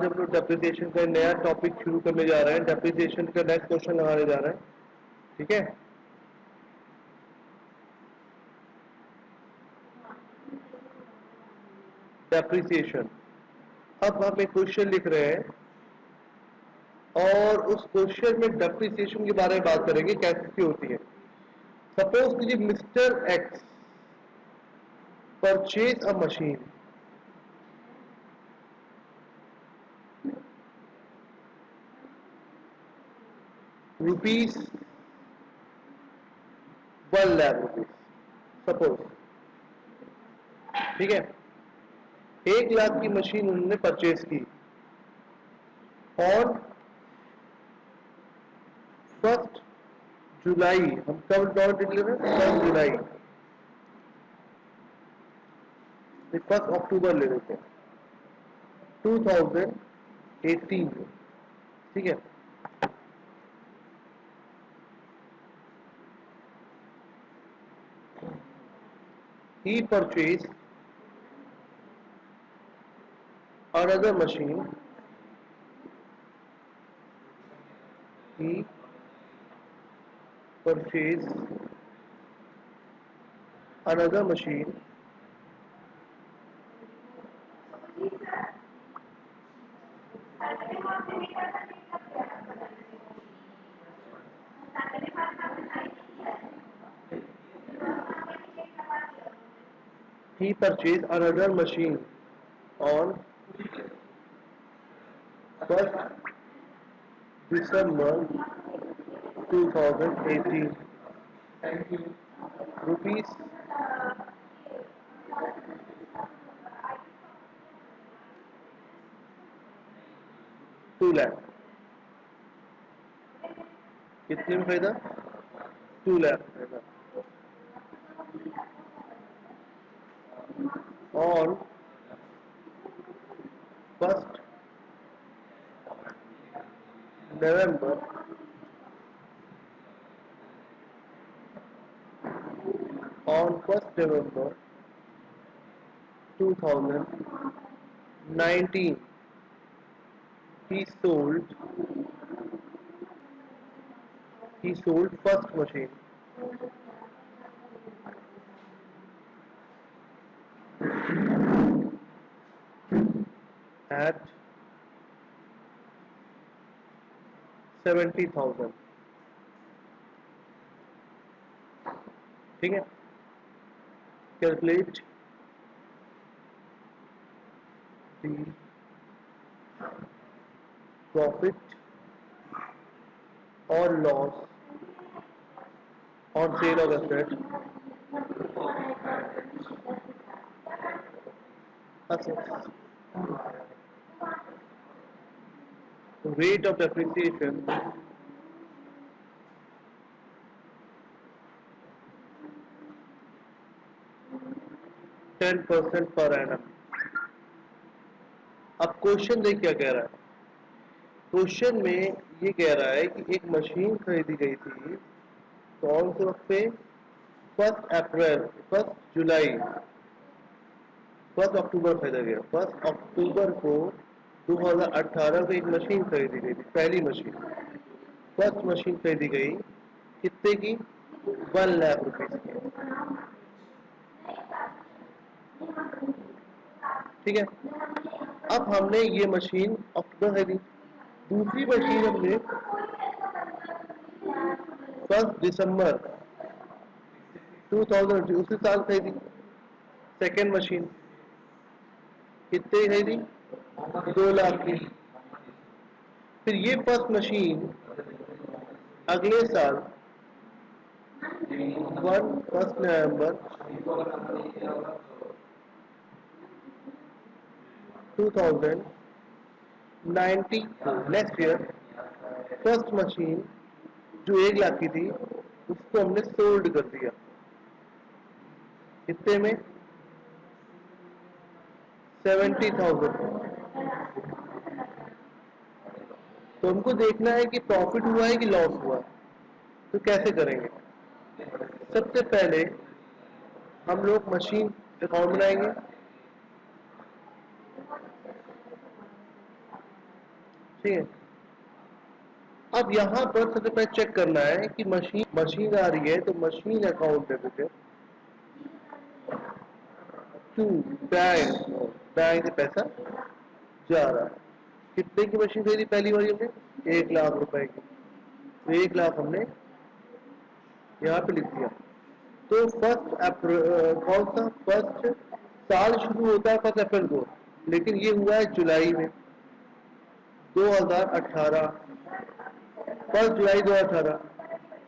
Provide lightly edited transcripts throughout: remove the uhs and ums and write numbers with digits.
आज हम लोग डेप्रिसिएशन का नया टॉपिक शुरू करने जा रहे हैं। डेप्रिसिएशन का नेक्स्ट क्वेश्चन लगाने जा रहे हैं, ठीक है। डेप्रिसिएशन, अब हम एक क्वेश्चन लिख रहे हैं और उस क्वेश्चन में डेप्रिसिएशन के बारे में बात करेंगे, कैसे होती है। सपोज कीजिए mister x purchase a machine rupees 1,00,000 suppose, ठीक है। 1,00,000 की मशीन उन्होंने परचेज की और 1 जुलाई, हम कब डेट ले रहे हैं, 1 जुलाई, 1 अक्टूबर ले लेते हैं 2018, ठीक है। He purchased another machine. He purchased another machine he purchased another machine on 1st December 2018, rupees 2,00,000, कितने में खरीदा, 2,00,000 खरीदा। on 1st November 2019, he sold first machine at 70,000, ठीक है। कैलकुलेट द प्रॉफिट और loss on sale of assets, rate of depreciation 10% per annum। अब question देख क्या कह रहा है। क्वेश्चन में ये कह रहा है कि एक मशीन खरीदी गई थी कौन से वक्त पे, 1 जुलाई, 1 अक्टूबर खरीदा गया। 1 अक्टूबर को 2018 को एक मशीन खरीदी गई थी, पहली मशीन, फर्स्ट मशीन खरीदी गई, कितने की, 1,00,000 रुपीज की, ठीक है। अब हमने ये मशीन अक्टूबर खरीदी, दूसरी मशीन हमने 1 दिसंबर 2000 उसी साल खरीदी, सेकेंड मशीन कितने की खरीदी, 2,00,000 की। फिर ये फर्स्ट मशीन अगले साल 1 नवंबर 2019 नेक्स्ट ईयर फर्स्ट मशीन जो 1,00,000 की थी उसको हमने सोल्ड कर दिया, कितने में, 70,000। तो हमको देखना है कि प्रॉफिट हुआ है कि लॉस हुआ है। तो कैसे करेंगे, सबसे पहले हम लोग मशीन अकाउंट बनाएंगे, ठीक है। अब यहाँ पर सबसे पहले चेक करना है कि मशीन आ रही है, तो machine account debited to bank, bank से पैसा जा रहा है। कितने की मशीन खरीदी पहली बार हमने? 1 लाख रुपए की। तो 1 लाख हमने यहाँ पे लिख दिया। तो कौन सा फर्स्ट साल शुरू होता है 1 अप्रैल को, लेकिन ये हुआ है जुलाई में 2018, 1 जुलाई 2018।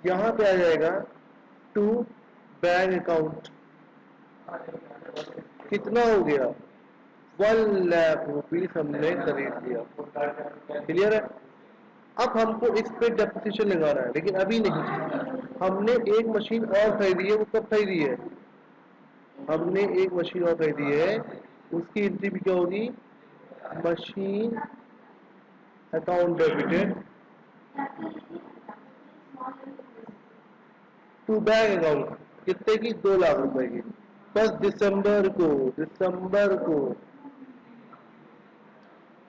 यहाँ पे आ जाएगा टू बैंक अकाउंट। कितना हो गया? 1 लाख रुपीज हमने खरीद लिया। क्लियर है? अब हमको इस पे डेप्रिसिएशन लगाना है, लेकिन अभी नहीं। हमने एक मशीन और खरीदी है। वो कब खरीदी है? हमने एक मशीन और खरीदी है, उसकी एंट्री भी क्या होगी? Machine account debited to bank account. कितने की? 2 लाख रुपए की। 1 दिसंबर को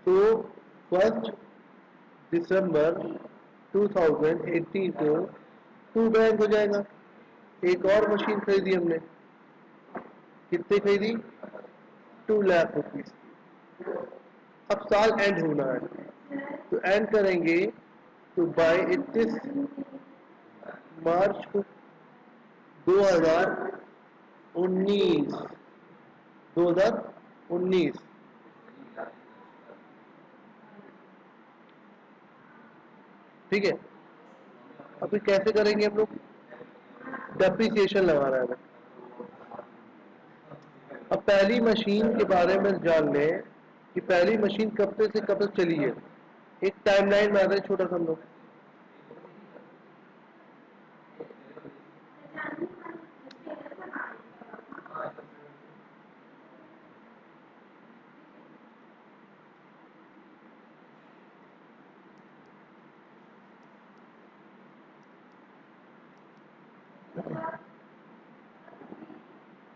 तो 1 दिसंबर 2018 को टू बैंक हो जाएगा। एक और मशीन खरीदी हमने। कितने खरीदी? 2 लाख रुपीज। अब साल एंड होना है, तो एंड करेंगे तो बाय 31 मार्च को 2019, 2019। ठीक है। अभी कैसे करेंगे हम लोग? डेप्रिसिएशन लगाना है। अब पहली मशीन के बारे में जान लें कि पहली मशीन कब से कब तक चली है। एक टाइमलाइन बना रहे छोटा सा हम लोग।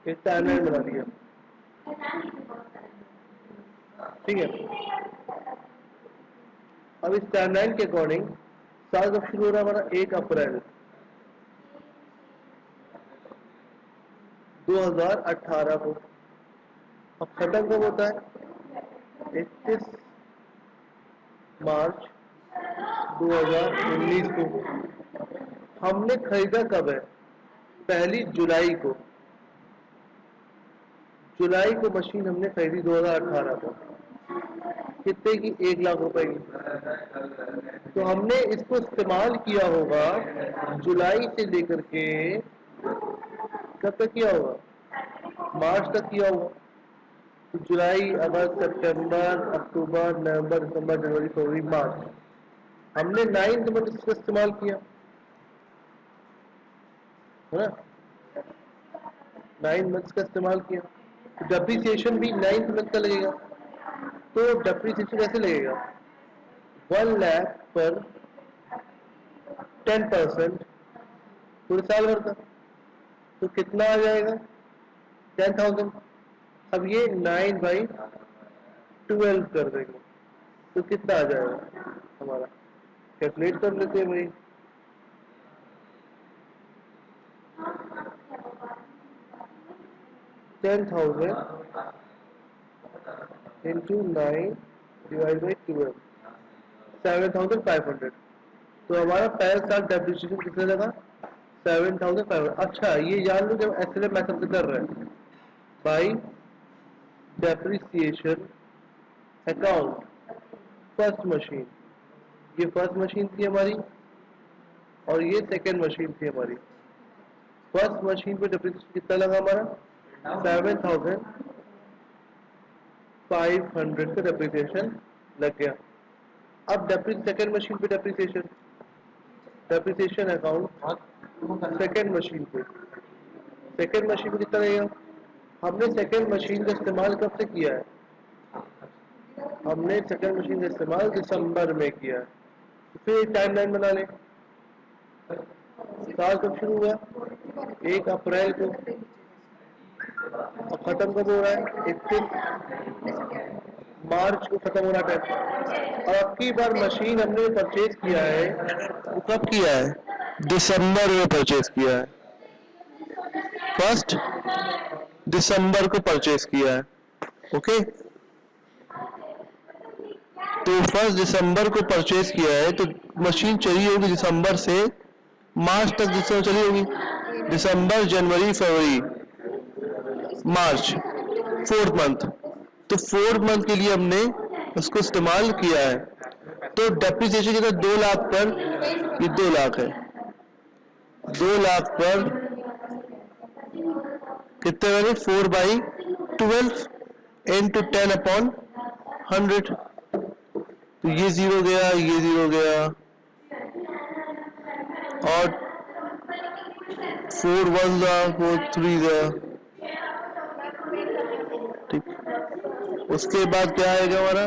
एक टाइमलाइन बना दिया। ठीक है। अब इस टाइमलाइन के अकॉर्डिंग साल कब शुरू हो रहा है हमारा? 1 अप्रैल 2018 को। अब खत्म कब होता है? 31 मार्च 2019 को। हमने खरीदा कब है? 1 जुलाई को। जुलाई को मशीन हमने खरीदी 2018 को। कितने की? 1 लाख रुपए की। तो हमने इसको इस्तेमाल किया होगा जुलाई से लेकर के कब तक किया होगा? मार्च तक किया होगा। तो जुलाई, अगस्त, सितंबर, अक्टूबर, नवंबर, दिसंबर, जनवरी, फरवरी, मार्च। हमने 9 मंथ इसका इस्तेमाल किया है ना। 9 मंथ्स का इस्तेमाल किया। डेप्रिसिएशन भी 9 मंथ का लगेगा। तो डेप्रिसिएशन कैसे लगेगा? 1 लाख पर 10% पूरे साल भर का। तो कितना आ जाएगा? 10,000। अब ये 9/12 कर देंगे तो कितना आ जाएगा हमारा? कैलकुलेट कर लेते हैं भाई। 10,000 इंटू 9/12, 7,500। तो हमारा पहले साल डेप्रिसिएशन कितने लगा? 7,500। अच्छा, ये जान लो जब एसएलएम मेथड से कर रहे हैं by depreciation account first machine. ये फर्स्ट मशीन थी हमारी और ये सेकेंड मशीन थी हमारी। फर्स्ट मशीन पे डेप्रिसिएशन कितना लगा हमारा? 7,500 का डेप्रिसिएशन लग गया। अब सेकेंड मशीन पे डेप्रिसिएशन अकाउंट सेकेंड मशीन पे। सेकेंड मशीन पे कितना लगेगा? हमने सेकेंड मशीन का इस्तेमाल कब से किया है? हमने सेकेंड मशीन का इस्तेमाल दिसंबर में किया है। तो फिर टाइम लाइन बना लें। साल कब शुरू हुआ? 1 अप्रैल को। और खत्म कब हो रहा है? 31 मार्च को खत्म होना टाइम। और अब की बार मशीन हमने परचेज किया है, वो कब किया है? दिसंबर में परचेज किया है, 1 दिसंबर को परचेज किया है। ओके, तो 1 दिसंबर को परचेज किया है, तो मशीन चली होगी दिसंबर से मार्च तक, दिसंबर चली होगी, दिसंबर, जनवरी, फरवरी, मार्च, 4th मंथ। तो 4th मंथ के लिए हमने उसको इस्तेमाल किया है। तो डेप्रिसिएशन कितना? 2 लाख पर, ये 2 लाख है, 2 लाख पर कितने बने? 4/12 into 10/100। तो ये 0 गया, ये 0 गया, और 4 1 था, 4 3 था। ठीक, उसके बाद क्या आएगा हमारा?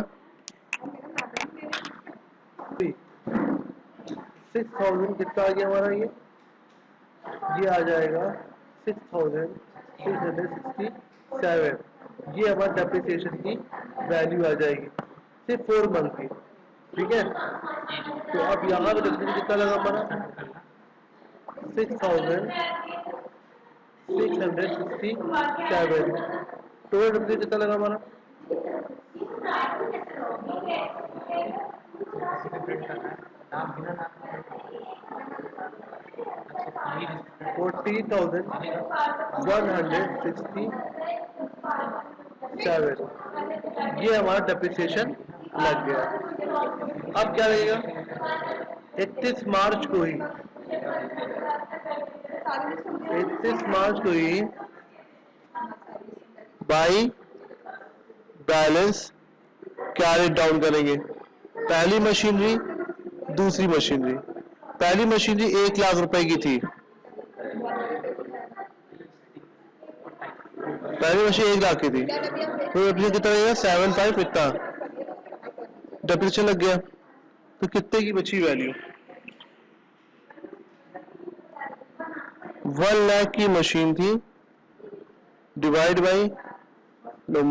6000 कितना आ गया हमारा? ये आ जाएगा 6667। ये हमारा डेप्रिसिएशन की वैल्यू आ जाएगी सिर्फ 4 मंथ की। ठीक है, तो अब यहाँ पे डेप्रिसिएशन कितना लगा हमारा? 6667। टोटल डेप्रिसिएशन कितना लगा हमारा? 40,167। ये हमारा डेप्रिसिएशन लग गया। अब क्या लगेगा? 31 मार्च को ही, 31 मार्च को ही बाई बैलेंस कैरेट डाउन करेंगे। पहली मशीनरी, दूसरी मशीनरी। पहली मशीनरी 1 लाख रुपए की थी, पहली मशीन 1 लाख की थी, तो डेप्रिसिएशन कितना लगेगा? 75 इतना डेप्रिसिएशन लग गया। तो कितने की बची वैल्यू? 1 लाख की मशीन थी, divide by, no,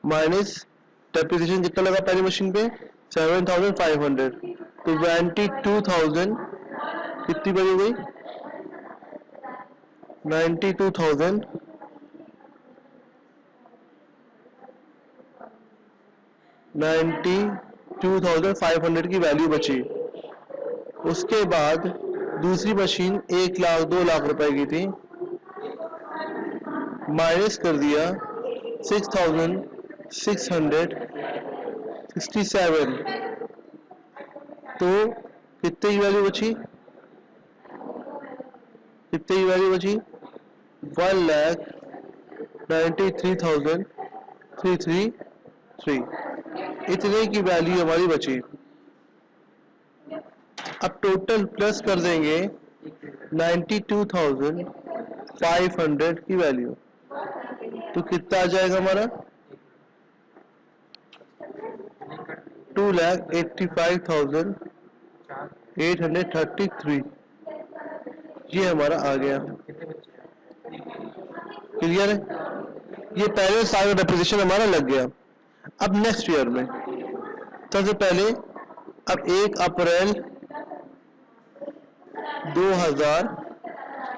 minus depreciation कितना लगा पहली मशीन पे? 7500। तो 92,000 कितनी बची गई? 92,000 92,500 की वैल्यू बची। उसके बाद दूसरी मशीन 1 लाख 2 लाख रुपए की थी, माइनस कर दिया 6,667। तो कितने की वैल्यू बची? कितने की वैल्यू बची? 1,93,333। इतने की वैल्यू हमारी बची। अब टोटल प्लस कर देंगे 92,500 की वैल्यू, तो कितना आ जाएगा हमारा? 2,85,833। ये हमारा आ गया। क्लियर है? ये पहले साल का डेप्रिसिएशन हमारा लग गया। अब नेक्स्ट ईयर में सबसे पहले, अब 1 अप्रैल 2000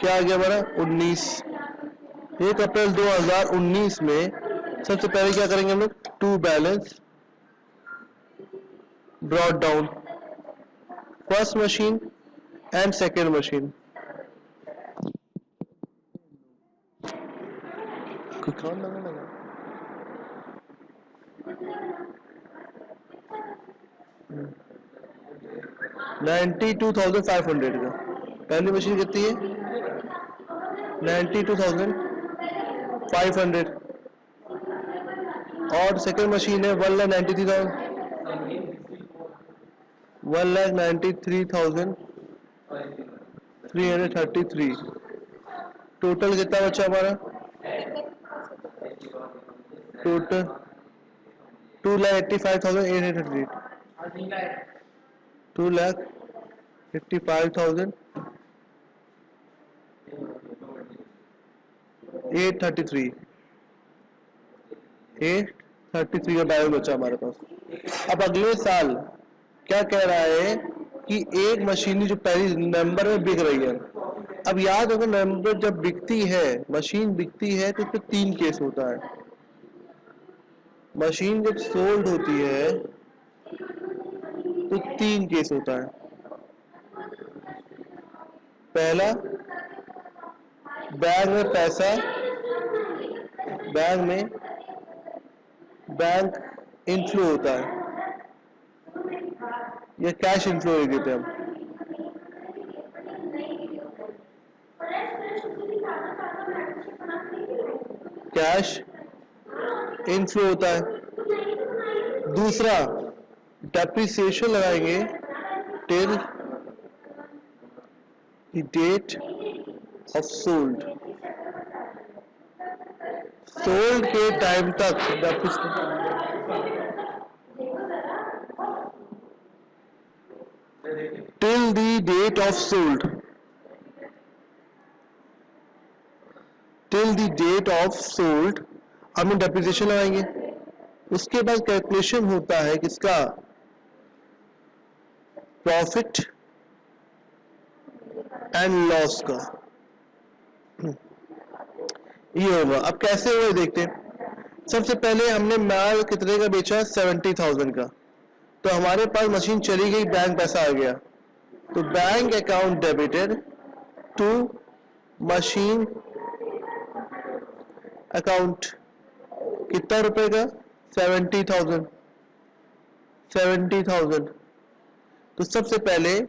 क्या आ गया हमारा? 19। 1 अप्रैल 2019 में सबसे पहले क्या करेंगे हम लोग? To balance brought down, first machine and second machine. कौन लगा? 92,500 का पहली मशीन कितनी है? 92,500। और सेकेंड मशीन है 1,93,333। टोटल कितना बचा हमारा? टोटल 2,85,833। 2,85,833। 8 33 का बैलेंस बचा हमारे पास। अब अगले साल क्या कह रहा है कि एक मशीन जो पहली नवंबर में बिक रही है। अब याद होगा नवंबर जब बिकती है, मशीन बिकती है तो उसमें 3 केस होता है। मशीन जब सोल्ड होती है तो 3 केस होता है। पहला, बैग में पैसा, बैग में बैंक इनफ्लो होता है या कैश इनफ्लो लिख देते हैं हम। कैश इनफ्लो होता है। दूसरा, डेप्रिसिएशन लगाएंगे till the date of sold. Sold के टाइम तक till the date of sold, till the date of sold हम डेप्रिसिएशन लगाएंगे। उसके बाद कैलकुलेशन होता है किसका, प्रॉफिट एंड लॉस का। ये होगा। अब कैसे हुआ देखते हैं। सबसे पहले हमने माल कितने का बेचा, 70,000 का। तो हमारे पास मशीन चली गई, बैंक पैसा आ गया, तो bank account debited to machine account. कितना रुपए का, 70,000। 70,000। तो सबसे पहले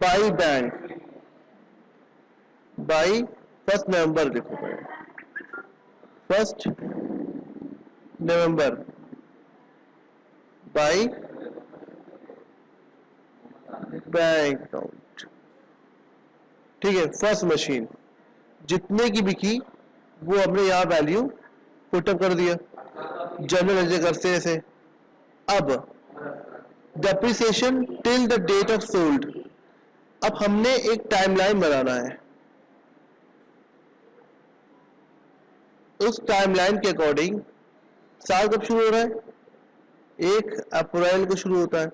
बाई बैंक, बाई 1 नवंबर देखो, 1 नवंबर बाई बैंक अकाउंट। ठीक है, फर्स्ट मशीन जितने की बिकी वो हमने यहाँ वैल्यू पुटअप कर दिया, जनरल लेजर करते ऐसे। अब depreciation till the date of sold. अब हमने एक टाइमलाइन बनाना है। उस टाइमलाइन के अकॉर्डिंग साल कब शुरू हो रहा है, 1 अप्रैल को शुरू होता है,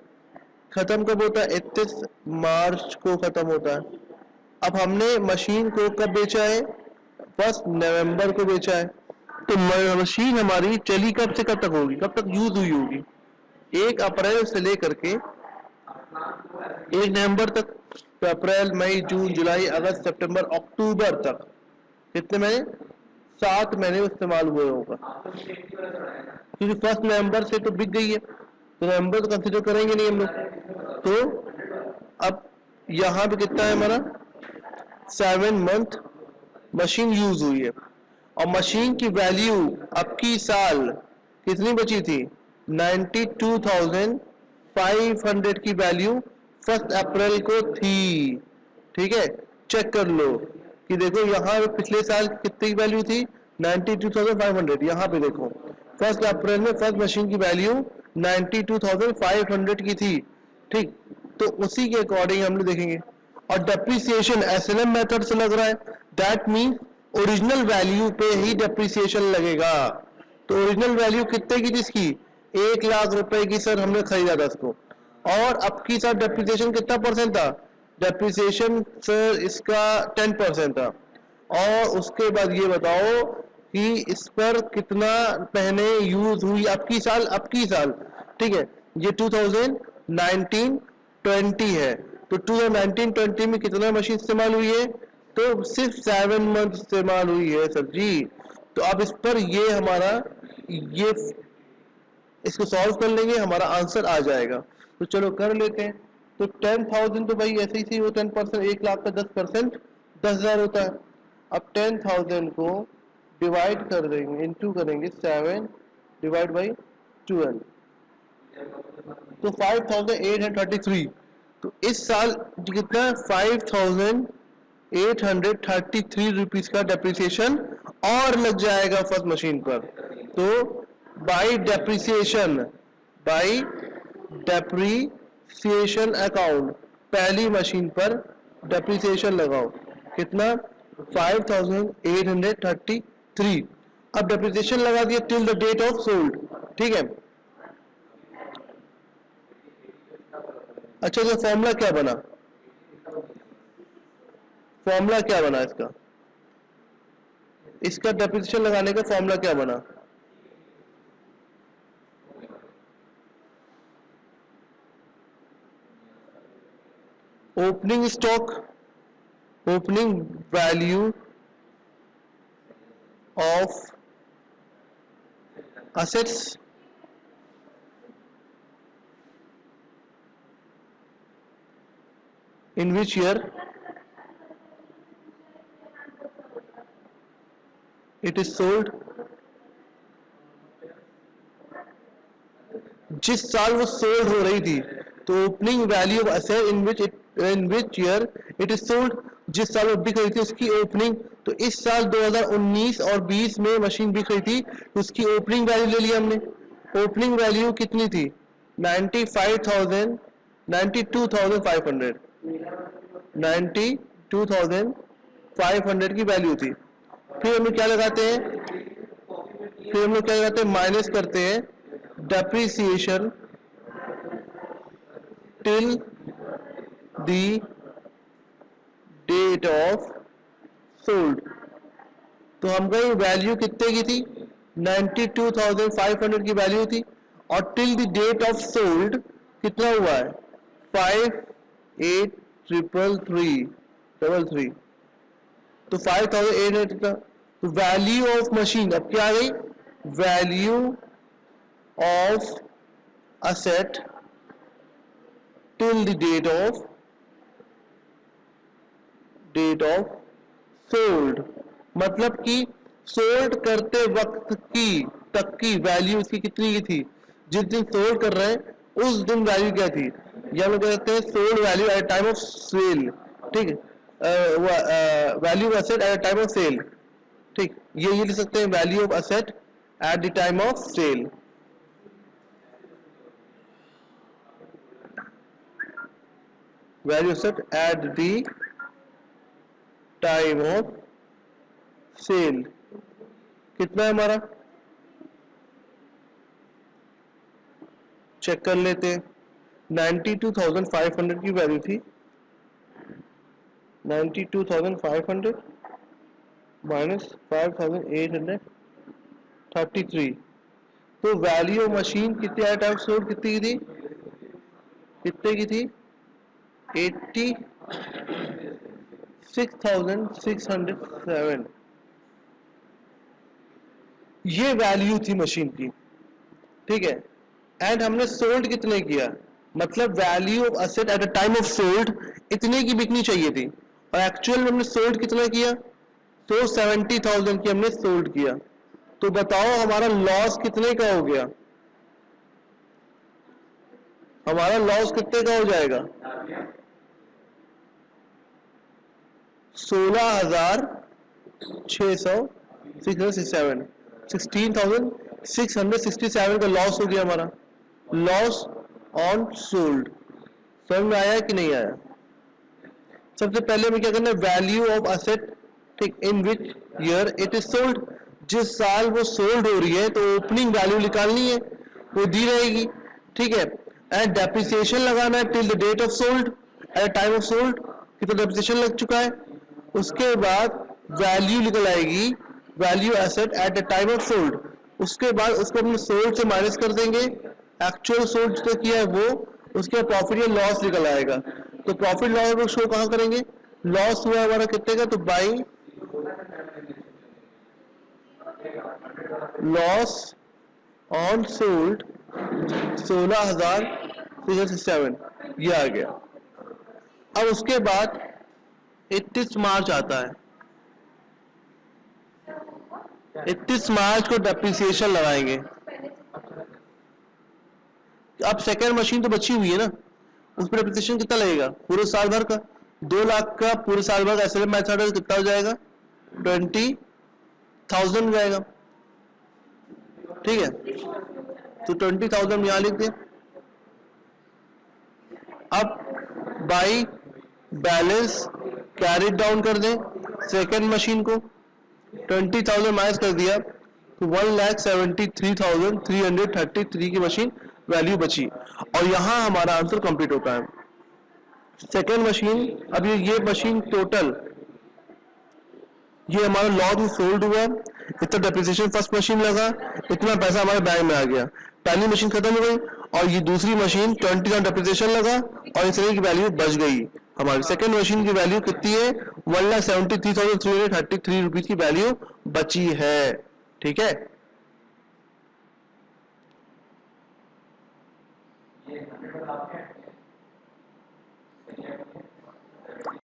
खत्म कब होता है, 31 मार्च को खत्म होता है। अब हमने मशीन को कब बेचा है, 1 नवंबर को बेचा है। तो मशीन हमारी चली कब से कब तक होगी, कब तक यूज हुई होगी, 1 अप्रैल से लेकर के 1 नवंबर तक। तो अप्रैल, मई, जून, जुलाई, अगस्त, सितंबर, अक्टूबर तक कितने महीने, 7 महीने इस्तेमाल हुए होगा। क्योंकि 1 नवंबर से तो बिक गई है, तो नवंबर तो कंसिडर करेंगे नहीं हम लोग। तो अब यहाँ पे कितना है हमारा, 7 मंथ मशीन यूज हुई है। और मशीन की वैल्यू अब की साल कितनी बची थी, 92,500 की वैल्यू 1 अप्रैल को थी। ठीक है, चेक कर लो कि देखो यहाँ पिछले साल कितनी वैल्यू थी, 92,500। यहाँ पे देखो 1 अप्रैल में फर्स्ट मशीन की वैल्यू 92,500 की थी। ठीक, तो उसी के अकॉर्डिंग हम लोग देखेंगे। और डेप्रिसिएशन एसएलएम मेथड से लग रहा है, दैट मीन ओरिजिनल वैल्यू पे ही डेप्रिसिएशन लगेगा। तो ओरिजिनल वैल्यू कितने की थी इसकी, 1 लाख रुपए की सर हमने खरीदा था इसको, और अब की सर डेप्रिसिएशन कितना परसेंट था, डेप्रिसिएशन सर इसका 10% था। और उसके बाद ये बताओ कि इस पर कितना पहले यूज हुई अब की साल। ठीक है, ये 2019-20 है, तो 2019-20 में कितना मशीन इस्तेमाल हुई है, तो सिर्फ 7 मंथ इस्तेमाल हुई है सर जी। तो अब इस पर ये हमारा ये इसको सॉल्व कर लेंगे, हमारा आंसर आ जाएगा। तो चलो कर लेते हैं। तो 10,000 तो भाई ऐसे ही थी वो 10%, 1 लाख का 10% 10,000 होता है। अब 10,000 को डिवाइड कर देंगे, इनटू करेंगे 7 डिवाइड बाई 12, तो 5,833। तो इस साल कितना, 5,833 रुपीज का डेप्रिसिएशन और लग जाएगा फर्स्ट मशीन पर। तो बाई डेप्रिसिएशन अकाउंट पहली मशीन पर डेप्रिसिएशन लगाओ, कितना, 5,833। अब डेप्रिसिएशन लगा दिया till the date of sold. ठीक है। अच्छा, तो फॉर्मूला क्या बना, फॉर्मूला क्या बना इसका डेप्रिसिएशन लगाने का फॉर्मूला क्या बना? Opening stock, opening value of assets in which year it is sold, जिस साल वो सोल्ड हो रही थी, तो opening value of asset in which year it is sold, जिस साल वो बिक रही थी उसकी ओपनिंग। तो इस साल 2019 और 20 में मशीन बिक रही थी, उसकी ओपनिंग वैल्यू ले लिया हमने। ओपनिंग वैल्यू कितनी थी? 95,000, 92,500, 92,500 की वैल्यू थी। फिर हम लोग क्या लगाते हैं, माइनस करते हैं depreciation till the date of sold। तो हमको वैल्यू कितने की थी? 92,500 की वैल्यू थी, और till the date of sold कितना हुआ है? 58,333। तो 5,800 का। तो वैल्यू ऑफ मशीन अब क्या आ गई? Value of asset till the date of sold, मतलब कि सोल्ड करते वक्त की तक की वैल्यू उसकी कितनी की थी? जिस दिन सोल्ड कर रहे हैं उस दिन वैल्यू क्या थी? या लोग कहते हैं sold value at time of sale. ठीक है, value of asset at time of sale. ठीक, ये लिख सकते हैं value of asset at the time of sale. Value set at the time of sale कितना है हमारा? चेक कर लेते हैं। 92,500 की वैल्यू थी, 92,500 माइनस 5,833। तो वैल्यू ऑफ मशीन कितने एट टाइम सोल्ड कितनी की थी? 86,607। ये वैल्यू थी मशीन की। ठीक है, एंड हमने सोल्ड कितने किया, मतलब value of asset at the time of sold इतने की बिकनी चाहिए थी, और एक्चुअल में हमने सोल्ड कितना किया? तो 70,000 की हमने सोल्ड किया। तो बताओ हमारा लॉस कितने का हो गया? हमारा लॉस कितने का हो जाएगा? 16,667 का लॉस हो गया हमारा, लॉस ऑन सोल्ड। समझ में आया कि नहीं आया? सबसे पहले हमें क्या करना है? वैल्यू ऑफ एसेट, ठीक, in which year it is sold, जिस साल वो सोल्ड हो रही है तो ओपनिंग वैल्यू निकालनी है, वो दी रहेगी। ठीक है, एंड डेप्रिसिएशन लगाना है till the date of sold, at time of sold कितना डेप्रिसिएशन लग चुका है। उसके बाद वैल्यू निकल आएगी, value asset at the time of sold. उसके बाद उसको अपने सोल्ड से माइनस कर देंगे, एक्चुअल सोल्ड जो किया है वो, उसके बाद प्रॉफिट या लॉस निकल आएगा। तो प्रॉफिट लॉस को शो कहां करेंगे? लॉस हुआ हमारा कितने का? तो बाई लॉस ऑन सोल्ड 16,667, ये आ गया। अब उसके बाद 31 मार्च आता है, 31 मार्च को डेप्रिसिएशन लगाएंगे। अब सेकेंड मशीन तो बची हुई है ना, उस पर डेप्रिसिएशन कितना लगेगा? पूरे साल भर का 2 लाख का पूरे साल भर का एसएलएम मेथड कितना हो जाएगा? 20,000 जाएगा। ठीक है, तो 20,000 यहां लिख दे। अब बाई बैलेंस कैरी डाउन कर दें सेकेंड मशीन को, 20,000 माइनस कर दिया, तो 1,73,333 की मशीन वैल्यू बची, और यहाँ हमारा आंसर कंप्लीट होता है। सेकेंड मशीन, अब ये मशीन टोटल, ये हमारा लॉस में सोल्ड हुआ, इतना डेप्रिसिएशन फर्स्ट मशीन लगा, इतना पैसा हमारे बैंक में आ गया, पहली मशीन खत्म हो गई, और ये दूसरी मशीन 20,000 डेप्रिसिएशन लगा और इसलिए की वैल्यू बच गई। हमारी सेकेंड मशीन की वैल्यू कितनी है? 1,73,333 रुपीज की वैल्यू बची है। ठीक है, ये 100 आप